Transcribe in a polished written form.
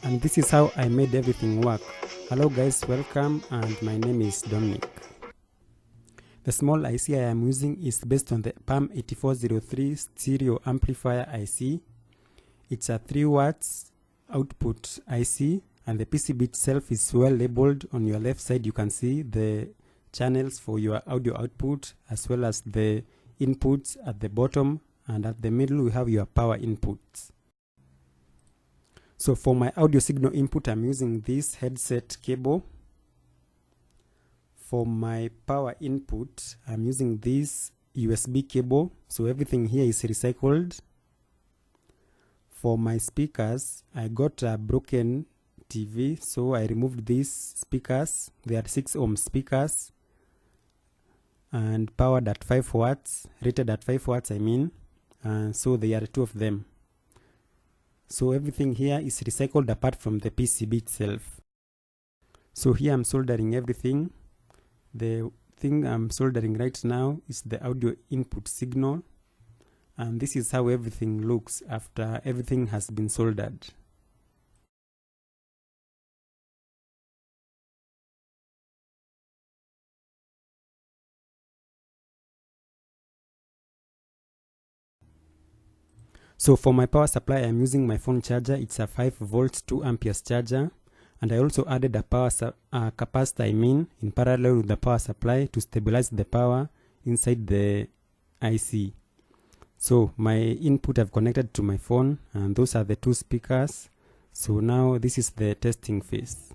and this is how I made everything work. Hello guys, welcome, and my name is Dominic. The small IC I am using is based on the PAM8403 stereo amplifier IC. It's a 3 watts output IC, and the PCB itself is well labeled. On your left side you can see the channels for your audio output as well as the inputs at the bottom, and at the middle we have your power inputs. So for my audio signal input I'm using this headset cable. For my power input I'm using this USB cable, so everything here is recycled. For my speakers, I got a broken TV, so I removed these speakers. They are 6 ohm speakers and powered at 5 watts, rated at 5 watts I mean, so there are 2 of them. So everything here is recycled apart from the PCB itself. So here I'm soldering everything. The thing I'm soldering right now is the audio input signal, and this is how everything looks after everything has been soldered. So for my power supply I'm using my phone charger. It's a 5 volts 2 amperes charger, and I also added a power capacitor in parallel with the power supply to stabilize the power inside the IC. So my input I've connected to my phone, and those are the 2 speakers. So now this is the testing phase.